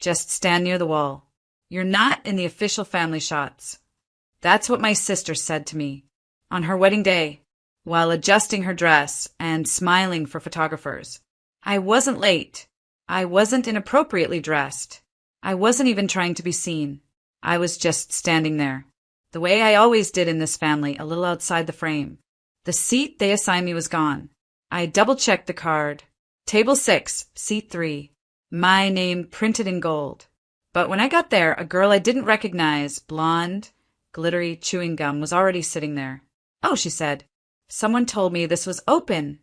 Just stand near the wall. You're not in the official family shots. That's what my sister said to me on her wedding day while adjusting her dress and smiling for photographers. I wasn't late. I wasn't inappropriately dressed. I wasn't even trying to be seen. I was just standing there, the way I always did in this family, a little outside the frame. The seat they assigned me was gone. I double-checked the card. Table 6, seat 3. My name printed in gold. But when I got there, a girl I didn't recognize, blonde, glittery chewing gum, was already sitting there. "Oh," she said, "someone told me this was open."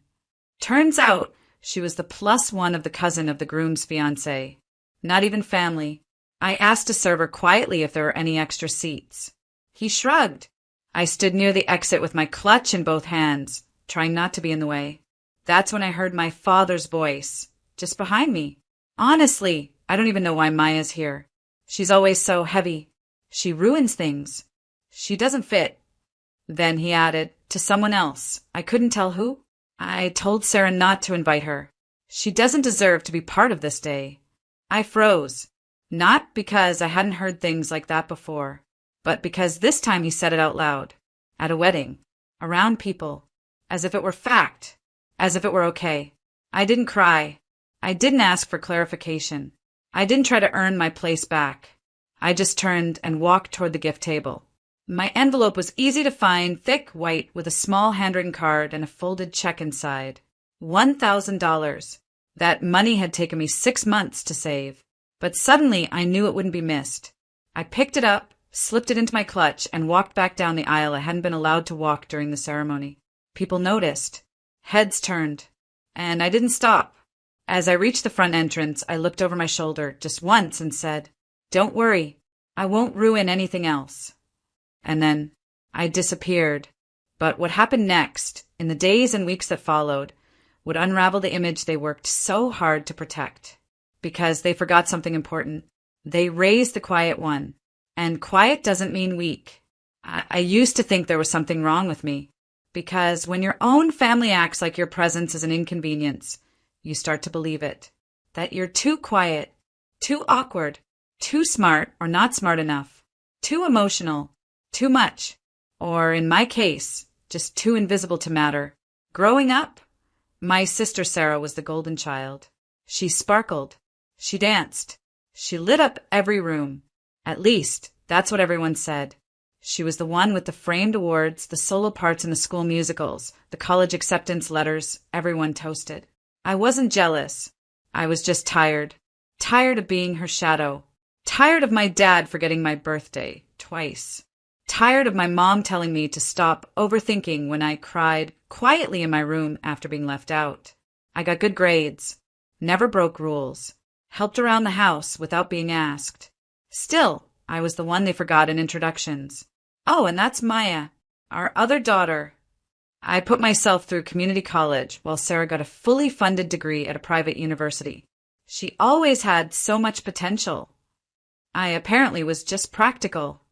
Turns out she was the +1 of the cousin of the groom's fiancé. Not even family. I asked a server quietly if there were any extra seats. He shrugged. I stood near the exit with my clutch in both hands, trying not to be in the way. That's when I heard my father's voice, just behind me. "Honestly, I don't even know why Maya's here. She's always so heavy. She ruins things. She doesn't fit." Then he added, to someone else. I couldn't tell who. "I told Sarah not to invite her. She doesn't deserve to be part of this day." I froze. Not because I hadn't heard things like that before, but because this time he said it out loud. At a wedding. Around people. As if it were fact. As if it were okay. I didn't cry. I didn't ask for clarification. I didn't try to earn my place back. I just turned and walked toward the gift table. My envelope was easy to find, thick, white, with a small handwritten card and a folded check inside. $1,000. That money had taken me 6 months to save. But suddenly I knew it wouldn't be missed. I picked it up, slipped it into my clutch, and walked back down the aisle I hadn't been allowed to walk during the ceremony. People noticed. Heads turned. And I didn't stop. As I reached the front entrance, I looked over my shoulder just once and said, "Don't worry, I won't ruin anything else." And then I disappeared. But what happened next, in the days and weeks that followed, would unravel the image they worked so hard to protect. Because they forgot something important. They raised the quiet one. And quiet doesn't mean weak. I used to think there was something wrong with me. Because when your own family acts like your presence is an inconvenience, you start to believe it. That you're too quiet, too awkward, too smart or not smart enough, too emotional, too much, or in my case, just too invisible to matter. Growing up, my sister Sarah was the golden child. She sparkled. She danced. She lit up every room. At least, that's what everyone said. She was the one with the framed awards, the solo parts in the school musicals, the college acceptance letters everyone toasted. I wasn't jealous. I was just tired. Tired of being her shadow. Tired of my dad forgetting my birthday twice. Tired of my mom telling me to stop overthinking when I cried quietly in my room after being left out. I got good grades. Never broke rules. Helped around the house without being asked. Still, I was the one they forgot in introductions. Oh, and that's Maya, our other daughter. I put myself through community college while Sarah got a fully funded degree at a private university. She always had so much potential. I apparently was just practical.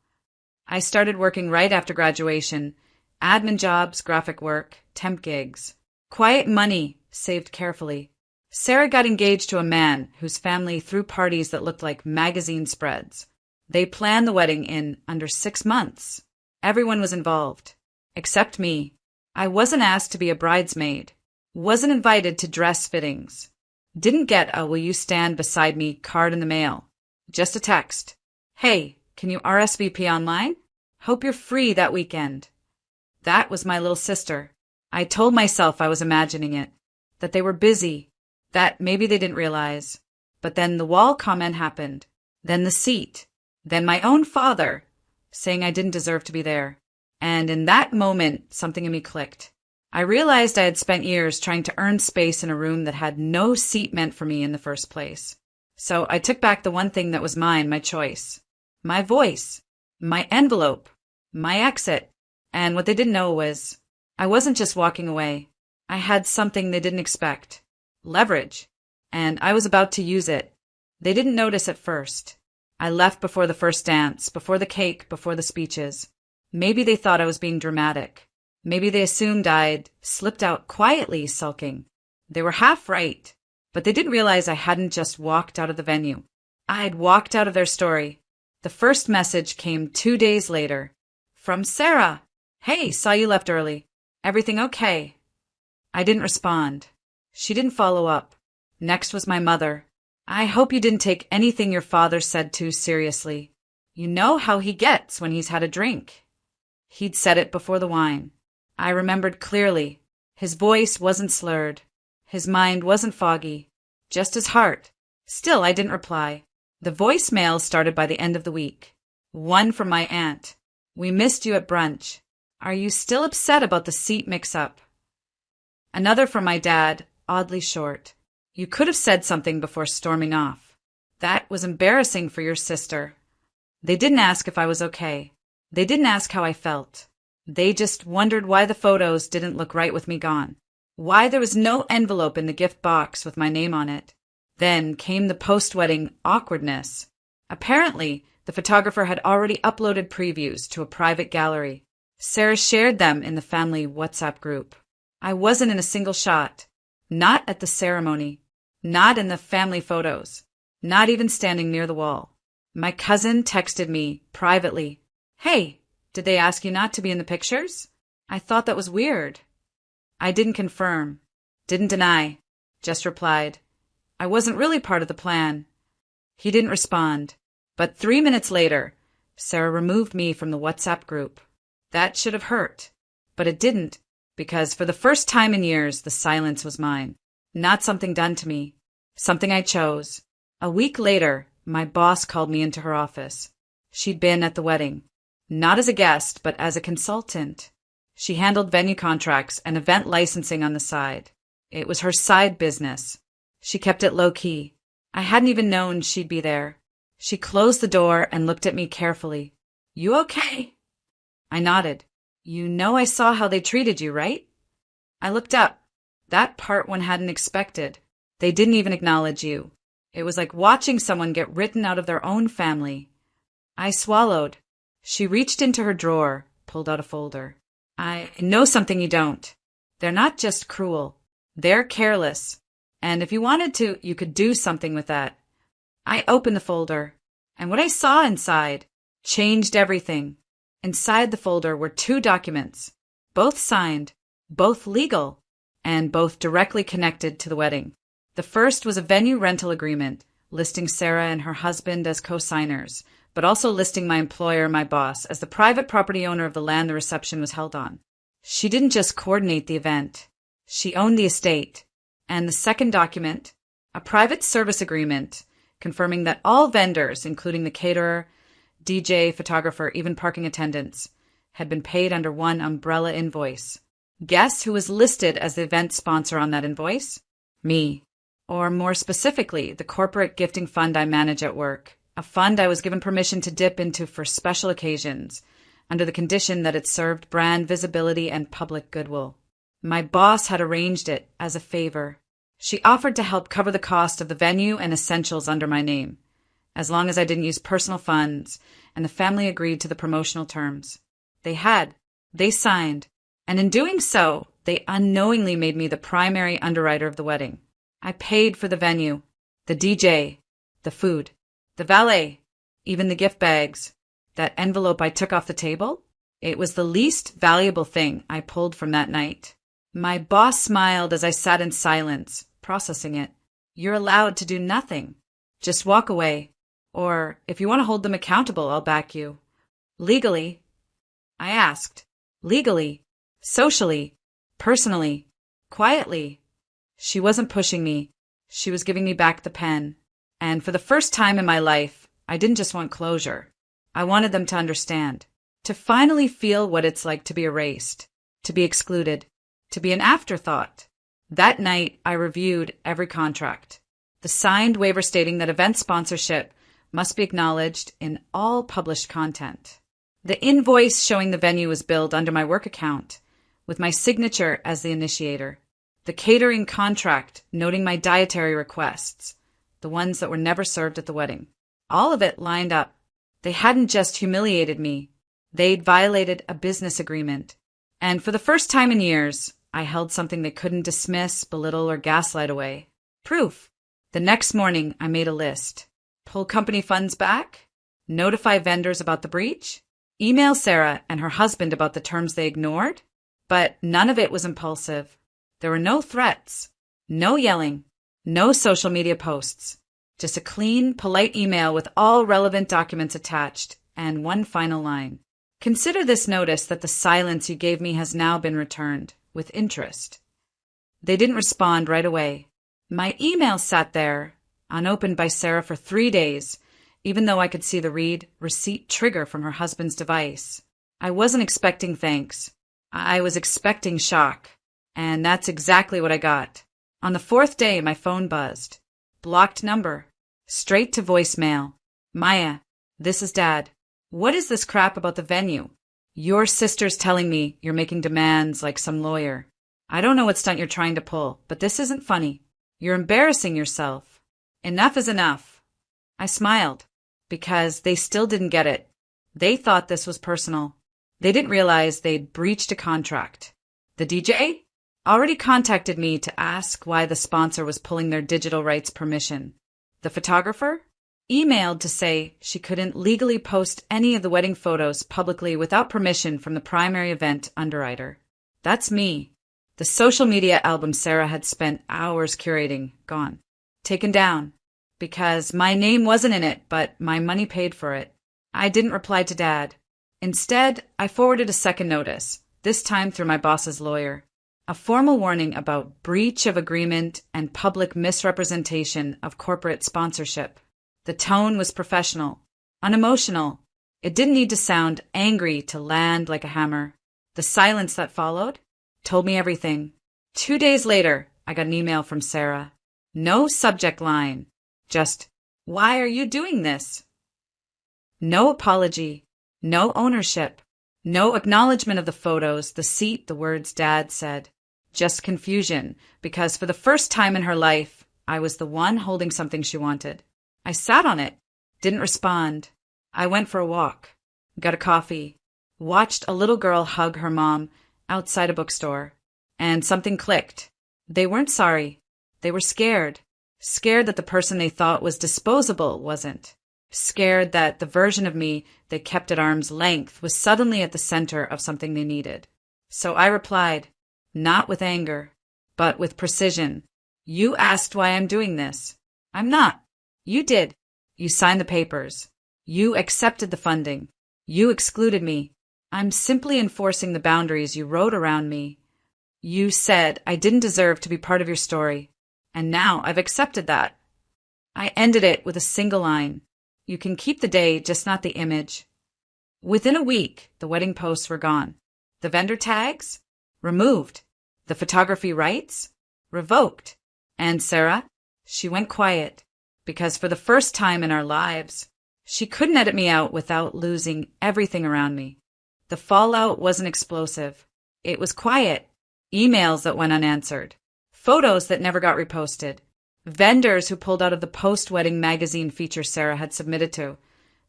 I started working right after graduation. Admin jobs, graphic work, temp gigs. Quiet money, saved carefully. Sarah got engaged to a man whose family threw parties that looked like magazine spreads. They planned the wedding in under 6 months. Everyone was involved. Except me. I wasn't asked to be a bridesmaid. Wasn't invited to dress fittings. Didn't get a "will you stand beside me" card in the mail. Just a text. "Hey, can you RSVP online? Hope you're free that weekend." That was my little sister. I told myself I was imagining it. That they were busy. That maybe they didn't realize. But then the wall comment happened. Then the seat. Then my own father, saying I didn't deserve to be there. And in that moment, something in me clicked. I realized I had spent years trying to earn space in a room that had no seat meant for me in the first place. So I took back the one thing that was mine, my choice. My voice. My envelope. My exit. And what they didn't know was, I wasn't just walking away. I had something they didn't expect. Leverage. And I was about to use it. They didn't notice at first. I left before the first dance, before the cake, before the speeches. Maybe they thought I was being dramatic. Maybe they assumed I'd slipped out quietly, sulking. They were half right, but they didn't realize I hadn't just walked out of the venue. I'd walked out of their story. The first message came 2 days later. From Sarah. Hey, saw you left early. Everything okay? I didn't respond. She didn't follow up. Next was my mother. I hope you didn't take anything your father said too seriously. You know how he gets when he's had a drink. He'd said it before the wine. I remembered clearly. His voice wasn't slurred. His mind wasn't foggy. Just his heart. Still, I didn't reply. The voicemail started by the end of the week. One from my aunt. We missed you at brunch. Are you still upset about the seat mix-up? Another from my dad, oddly short. You could have said something before storming off. That was embarrassing for your sister. They didn't ask if I was okay. They didn't ask how I felt. They just wondered why the photos didn't look right with me gone. Why there was no envelope in the gift box with my name on it. Then came the post-wedding awkwardness. Apparently, the photographer had already uploaded previews to a private gallery. Sarah shared them in the family WhatsApp group. I wasn't in a single shot. Not at the ceremony. Not in the family photos. Not even standing near the wall. My cousin texted me privately. Hey, did they ask you not to be in the pictures? I thought that was weird. I didn't confirm. Didn't deny. Just replied. I wasn't really part of the plan. He didn't respond. But 3 minutes later, Sarah removed me from the WhatsApp group. That should have hurt. But it didn't, because for the first time in years, the silence was mine. Not something done to me. Something I chose. A week later, my boss called me into her office. She'd been at the wedding. Not as a guest, but as a consultant. She handled venue contracts and event licensing on the side. It was her side business. She kept it low-key. I hadn't even known she'd be there. She closed the door and looked at me carefully. You okay? I nodded. You know I saw how they treated you, right? I looked up. That part one hadn't expected. They didn't even acknowledge you. It was like watching someone get written out of their own family. I swallowed. She reached into her drawer, pulled out a folder. I know something you don't. They're not just cruel. They're careless. And if you wanted to, you could do something with that. I opened the folder, and what I saw inside changed everything. Inside the folder were 2 documents, both signed, both legal, and both directly connected to the wedding. The first was a venue rental agreement, listing Sarah and her husband as co-signers, but also listing my employer, my boss, as the private property owner of the land the reception was held on. She didn't just coordinate the event. She owned the estate. And the second document, a private service agreement, confirming that all vendors, including the caterer, DJ, photographer, even parking attendants, had been paid under one umbrella invoice. Guess who was listed as the event sponsor on that invoice? Me. Or more specifically, the corporate gifting fund I manage at work, a fund I was given permission to dip into for special occasions, under the condition that it served brand visibility and public goodwill. My boss had arranged it as a favor. She offered to help cover the cost of the venue and essentials under my name, as long as I didn't use personal funds, and the family agreed to the promotional terms. They signed, and in doing so, they unknowingly made me the primary underwriter of the wedding. I paid for the venue, the DJ, the food, the valet, even the gift bags. That envelope I took off the table? It was the least valuable thing I pulled from that night. My boss smiled as I sat in silence, processing it. You're allowed to do nothing. Just walk away. Or, if you want to hold them accountable, I'll back you. Legally? I asked. Legally? Socially? Personally? Quietly? She wasn't pushing me. She was giving me back the pen. And for the first time in my life, I didn't just want closure. I wanted them to understand. To finally feel what it's like to be erased. To be excluded. To be an afterthought. That night, I reviewed every contract. The signed waiver stating that event sponsorship must be acknowledged in all published content. The invoice showing the venue was billed under my work account, with my signature as the initiator. The catering contract noting my dietary requests, the ones that were never served at the wedding. All of it lined up. They hadn't just humiliated me. They'd violated a business agreement. And for the first time in years, I held something they couldn't dismiss, belittle, or gaslight away. Proof. The next morning, I made a list. Pull company funds back? Notify vendors about the breach? Email Sarah and her husband about the terms they ignored? But none of it was impulsive. There were no threats, no yelling, no social media posts. Just a clean, polite email with all relevant documents attached and one final line. Consider this notice that the silence you gave me has now been returned, with interest. They didn't respond right away. My email sat there, unopened by Sarah for 3 days, even though I could see the read receipt trigger from her husband's device. I wasn't expecting thanks. I was expecting shock. And that's exactly what I got. On the 4th day, my phone buzzed. Blocked number. Straight to voicemail. Maya, this is Dad. What is this crap about the venue? Your sister's telling me you're making demands like some lawyer. I don't know what stunt you're trying to pull, but this isn't funny. You're embarrassing yourself. Enough is enough. I smiled, because they still didn't get it. They thought this was personal. They didn't realize they'd breached a contract. The DJ already contacted me to ask why the sponsor was pulling their digital rights permission. The photographer emailed to say she couldn't legally post any of the wedding photos publicly without permission from the primary event underwriter. That's me. The social media album Sarah had spent hours curating, gone. Taken down. Because my name wasn't in it, but my money paid for it. I didn't reply to Dad. Instead, I forwarded a second notice, this time through my boss's lawyer. A formal warning about breach of agreement and public misrepresentation of corporate sponsorship. The tone was professional, unemotional. It didn't need to sound angry to land like a hammer. The silence that followed told me everything. 2 days later, I got an email from Sarah. No subject line. Just, why are you doing this? No apology. No ownership. No acknowledgement of the photos, the seat, the words Dad said. Just confusion, because for the first time in her life, I was the one holding something she wanted. I sat on it, didn't respond. I went for a walk, got a coffee, watched a little girl hug her mom outside a bookstore, and something clicked. They weren't sorry. They were scared. Scared that the person they thought was disposable wasn't. Scared that the version of me they kept at arm's length was suddenly at the center of something they needed. So I replied, not with anger, but with precision. You asked why I'm doing this. I'm not. You did. You signed the papers. You accepted the funding. You excluded me. I'm simply enforcing the boundaries you wrote around me. You said I didn't deserve to be part of your story, and now I've accepted that. I ended it with a single line. You can keep the day, just not the image. Within a week, the wedding posts were gone. The vendor tags? Removed. The photography rights? Revoked. And Sarah? She went quiet, because for the first time in our lives, she couldn't edit me out without losing everything around me. The fallout wasn't explosive. It was quiet. Emails that went unanswered. Photos that never got reposted. Vendors who pulled out of the post-wedding magazine feature Sarah had submitted to,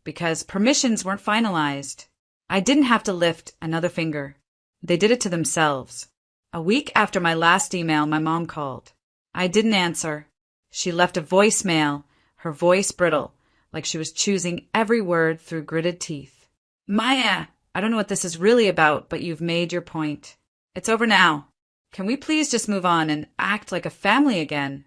because permissions weren't finalized. I didn't have to lift another finger. They did it to themselves. A week after my last email, my mom called. I didn't answer. She left a voicemail, her voice brittle, like she was choosing every word through gritted teeth. Maya, I don't know what this is really about, but you've made your point. It's over now. Can we please just move on and act like a family again?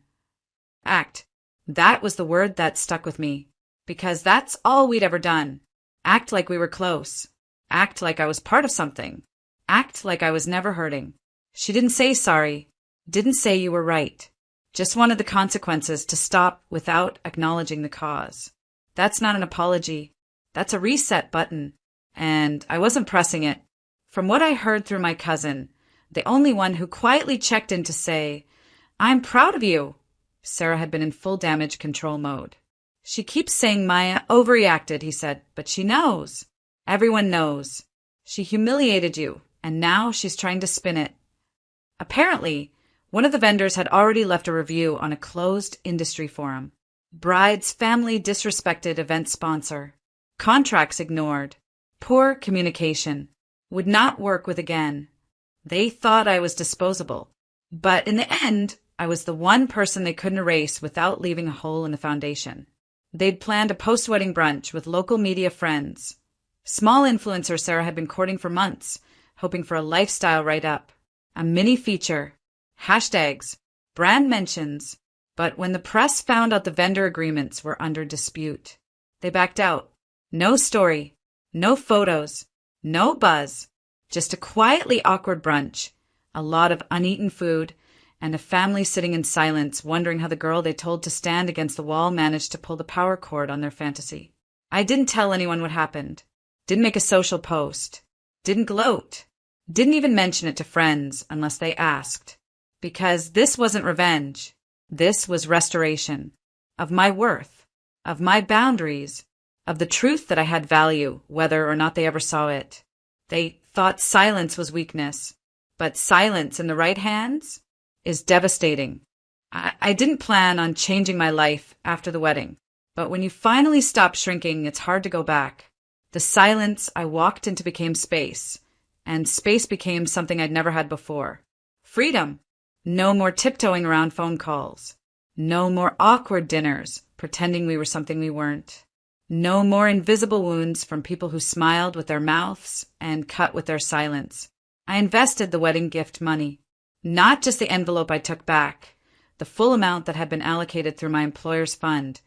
Act. That was the word that stuck with me, because that's all we'd ever done. Act like we were close. Act like I was part of something. Act like I was never hurting. She didn't say sorry. Didn't say you were right. Just wanted the consequences to stop without acknowledging the cause. That's not an apology. That's a reset button. And I wasn't pressing it. From what I heard through my cousin, the only one who quietly checked in to say, I'm proud of you. Sarah had been in full damage control mode. She keeps saying Maya overreacted, he said, but she knows. Everyone knows. She humiliated you, and now she's trying to spin it. Apparently, one of the vendors had already left a review on a closed industry forum. Bride's family disrespected event sponsor. Contracts ignored. Poor communication. Would not work with again. They thought I was disposable. But in the end, I was the one person they couldn't erase without leaving a hole in the foundation. They'd planned a post-wedding brunch with local media friends. Small influencer Sarah had been courting for months, hoping for a lifestyle write-up, a mini feature, hashtags, brand mentions. But when the press found out the vendor agreements were under dispute, they backed out. No story, no photos, no buzz, just a quietly awkward brunch, a lot of uneaten food, and a family sitting in silence wondering how the girl they told to stand against the wall managed to pull the power cord on their fantasy. I didn't tell anyone what happened, didn't make a social post, didn't gloat, didn't even mention it to friends unless they asked, because this wasn't revenge. This was restoration of my worth, of my boundaries, of the truth that I had value, whether or not they ever saw it. They thought silence was weakness, but silence in the right hands is devastating. I didn't plan on changing my life after the wedding, but when you finally stop shrinking, it's hard to go back. The silence I walked into became space, and space became something I'd never had before. Freedom. No more tiptoeing around phone calls. No more awkward dinners, pretending we were something we weren't. No more invisible wounds from people who smiled with their mouths and cut with their silence. I invested the wedding gift money. Not just the envelope I took back, the full amount that had been allocated through my employer's fund,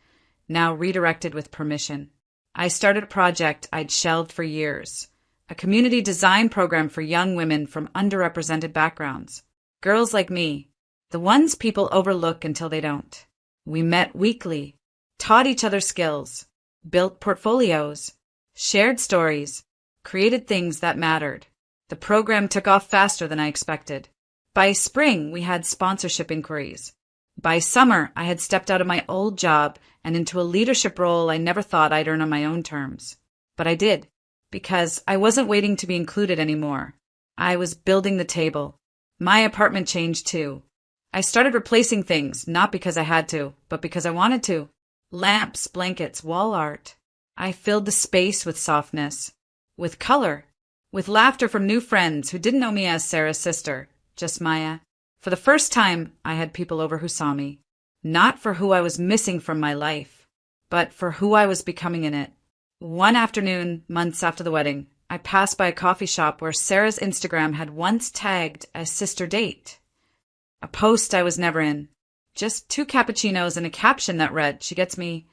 now redirected with permission. I started a project I'd shelved for years, a community design program for young women from underrepresented backgrounds. Girls like me, the ones people overlook until they don't. We met weekly, taught each other skills, built portfolios, shared stories, created things that mattered. The program took off faster than I expected. By spring, we had sponsorship inquiries. By summer, I had stepped out of my old job and into a leadership role I never thought I'd earn on my own terms. But I did, because I wasn't waiting to be included anymore. I was building the table. My apartment changed too. I started replacing things, not because I had to, but because I wanted to. Lamps, blankets, wall art. I filled the space with softness, with color, with laughter from new friends who didn't know me as Sarah's sister, just Maya. For the first time, I had people over who saw me, not for who I was missing from my life, but for who I was becoming in it. One afternoon, months after the wedding, I passed by a coffee shop where Sarah's Instagram had once tagged as sister date. A post I was never in. Just 2 cappuccinos and a caption that read, "She gets me."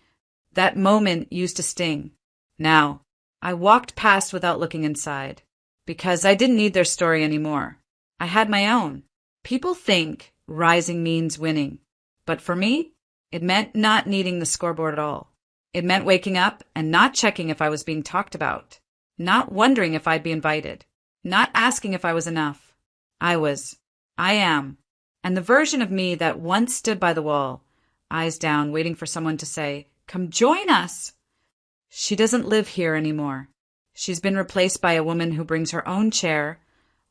That moment used to sting. Now, I walked past without looking inside, because I didn't need their story anymore. I had my own. People think rising means winning, but for me, it meant not needing the scoreboard at all. It meant waking up and not checking if I was being talked about. Not wondering if I'd be invited. Not asking if I was enough. I am. And the version of me that once stood by the wall, eyes down, waiting for someone to say, "Come join us." She doesn't live here anymore. She's been replaced by a woman who brings her own chair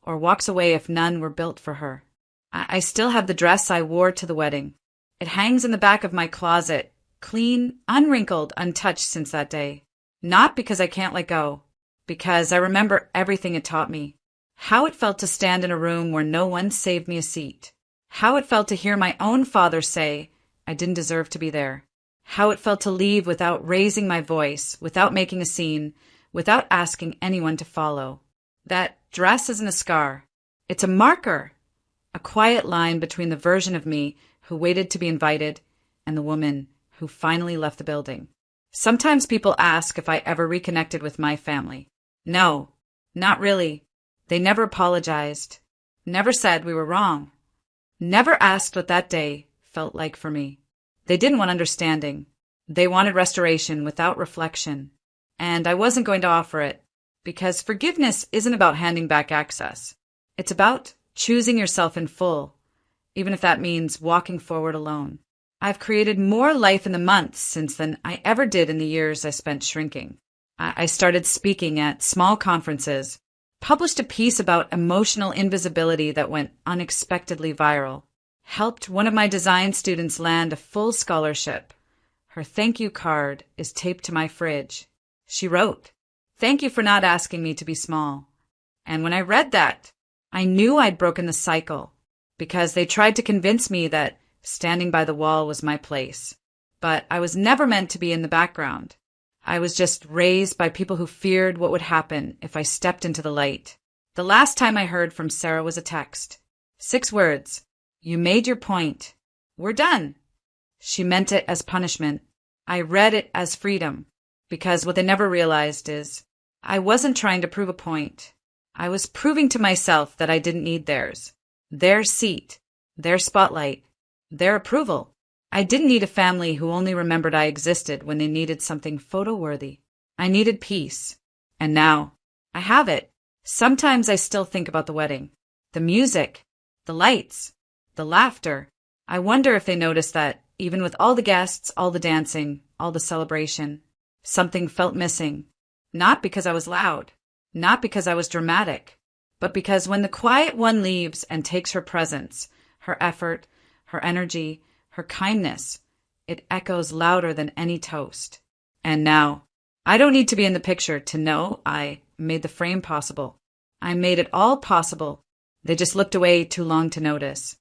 or walks away if none were built for her. I still have the dress I wore to the wedding. It hangs in the back of my closet, clean, unwrinkled, untouched since that day. Not because I can't let go, because I remember everything it taught me. How it felt to stand in a room where no one saved me a seat. How it felt to hear my own father say I didn't deserve to be there. How it felt to leave without raising my voice, without making a scene, without asking anyone to follow. That dress isn't a scar. It's a marker. A quiet line between the version of me who waited to be invited and the woman who finally left the building. Sometimes people ask if I ever reconnected with my family. No, not really. They never apologized. Never said we were wrong. Never asked what that day felt like for me. They didn't want understanding. They wanted restoration without reflection. And I wasn't going to offer it, because forgiveness isn't about handing back access. It's about choosing yourself in full, even if that means walking forward alone. I've created more life in the months since than I ever did in the years I spent shrinking. I started speaking at small conferences, published a piece about emotional invisibility that went unexpectedly viral, helped one of my design students land a full scholarship. Her thank you card is taped to my fridge. She wrote, "Thank you for not asking me to be small." And when I read that, I knew I'd broken the cycle, because they tried to convince me that standing by the wall was my place. but I was never meant to be in the background. I was just raised by people who feared what would happen if I stepped into the light. The last time I heard from Sarah was a text. 6 words. You made your point. We're done. She meant it as punishment. I read it as freedom, because what they never realized is I wasn't trying to prove a point. I was proving to myself that I didn't need theirs. Their seat, their spotlight, their approval. I didn't need a family who only remembered I existed when they needed something photo-worthy. I needed peace. And now, I have it. Sometimes I still think about the wedding. The music, the lights, the laughter. I wonder if they noticed that, even with all the guests, all the dancing, all the celebration, something felt missing. Not because I was loud, not because I was dramatic, but because when the quiet one leaves and takes her presence, her effort, her energy, her kindness, it echoes louder than any toast. And now, I don't need to be in the picture to know I made the frame possible. I made it all possible. They just looked away too long to notice.